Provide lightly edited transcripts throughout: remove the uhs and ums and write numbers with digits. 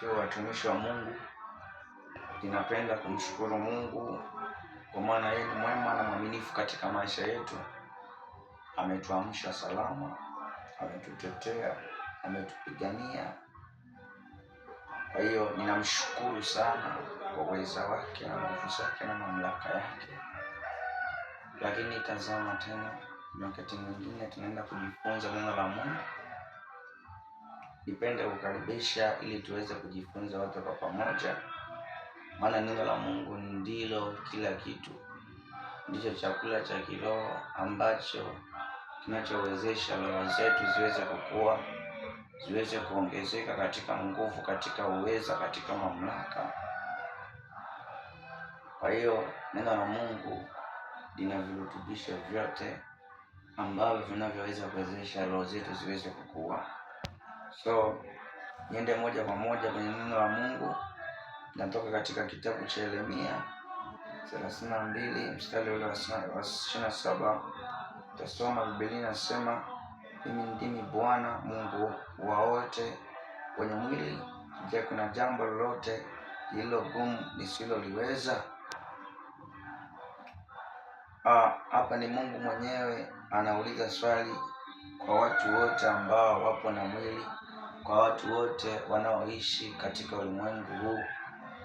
tukiwa watumishi wa Mungu, tunapenda kumshukuru Mungu kwa maana yeye ni mwema na mwaminifu katika maisha yetu. Ametuamsha salama, ametutetea, ametupigania. Kwa hiyo ninamshukuru sana kwa uweza wake na nguvu zake na mamlaka yake. Lakini tazama tena, wakati mwingine tunaenda kujifunza neno la Mungu. Nipende kukaribisha ili tuweze kujifunza wote kwa pamoja. Maana neno la Mungu ndilo kila kitu. Ndicho chakula cha kiroho ambacho kinachowezesha roho zetu ziweze kukua, ziweze kuongezeka katika nguvu, katika uweza, katika mamlaka. Kwa hiyo neno la Mungu lina virutubisho vyote ambavyo vinavyoweza kuwezesha roho zetu ziweze kukua. So niende moja kwa moja kwenye neno la Mungu. Natoka katika kitabu cha Yeremia 32 mstari ule wa 27. Tasoma Biblia inasema, mimi ndimi Bwana Mungu wa wote wenye mwili. Je, kuna jambo lolote lililo gumu nisiloliweza? Hapa ni Mungu mwenyewe anauliza swali kwa watu wote ambao wapo na mwili, kwa watu wote wanaoishi katika ulimwengu huu.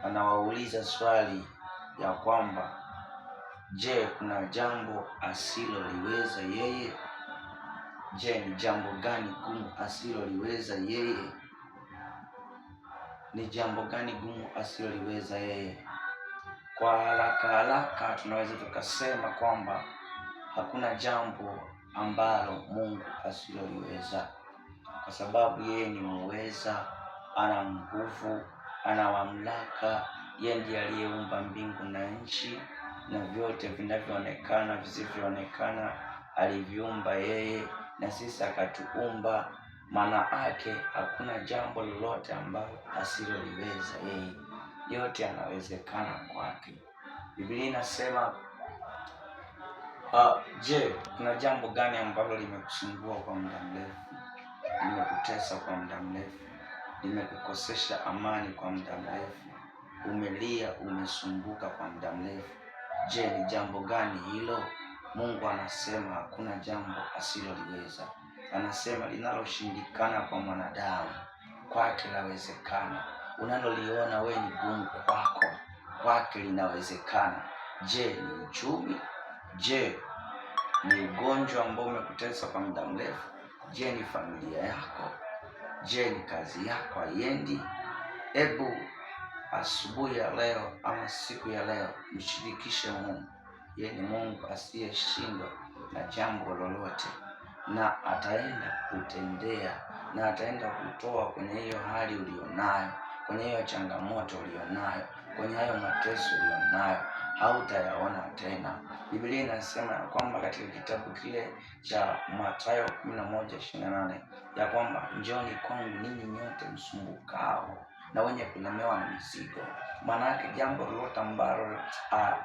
Anawauliza swali ya kwamba, je, kuna jambo asiloliweza yeye? Je, ni jambo gani gumu asiloliweza yeye? Ni jambo gani gumu asiloliweza yeye? Kwa haraka tunaweza tukasema kwamba hakuna jambo ambalo Mungu asiloliweza, kwa sababu yeye ni muweza, ana nguvu, ana mamlaka. Yeye ndiye aliyeumba mbingu na nchi na vyote vinavyoonekana, visivyoonekana aliviumba yeye, na sisi akatuumba. Maana yake hakuna jambo lolote ambalo asiloliweza yeye. Yote yanawezekana kwake. Biblia inasema, je, kuna jambo gani ambalo limekusumbua kwa muda mrefu, limekutesa kwa muda mrefu, limekukosesha amani kwa muda mrefu, umelia, umesumbuka kwa muda mrefu? Je, ni jambo gani hilo? Mungu anasema hakuna jambo asiloliweza. Anasema linaloshindikana kwa mwanadamu, kwake lawezekana. Unaloliona wewe ni gumu kwako, kwake linawezekana. Je, ni uchumi? Je, ni ugonjwa ambao umekutesa kwa muda mrefu? Je, ni familia yako? Je, ni kazi yako haiendi? Hebu asubuhi ya leo ama siku ya leo mshirikishe Mungu. Yeye ni Mungu asiyeshindwa na jambo lolote, na ataenda kutendea, na ataenda kutoa kwenye hiyo hali ulionayo, kwenye hiyo changamoto ulionayo, kwenye hayo mateso ulionayo. Hautayaona tena. Biblia inasema ya kwamba katika kitabu kile cha Mathayo 11:28 ya kwamba, njooni kwangu ninyi nyote msumbukao na wenye kulemewa na mizigo. Maana yake jambo lolote ambalo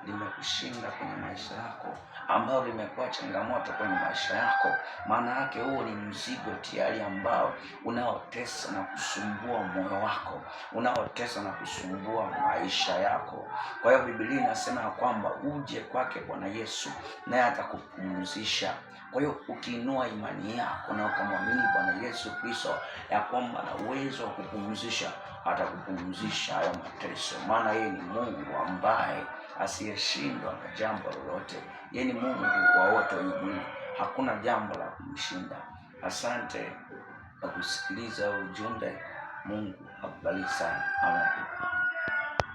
limekushinda kwenye maisha yako, ambalo limekuwa changamoto kwenye maisha yako, maana yake huo ni mzigo tayari ambao unaotesa na kusumbua moyo wako, unaotesa na kusumbua maisha yako. Kwa hiyo Biblia inasema kwamba uje kwake Bwana Yesu naye atakupumzisha. Kwa hiyo ukiinua imani yako na ukamwamini Bwana Yesu Kristo ya kwamba ana uwezo wa kupumzisha, atakupumzisha hayo mateso. Maana yeye ni Mungu ambaye asiyeshindwa na jambo lolote. Yeye ni Mungu wa wote wenye mwili. Hakuna jambo la kumshinda. Asante kwa kusikiliza ujumbe. Mungu akubariki sana. Amen.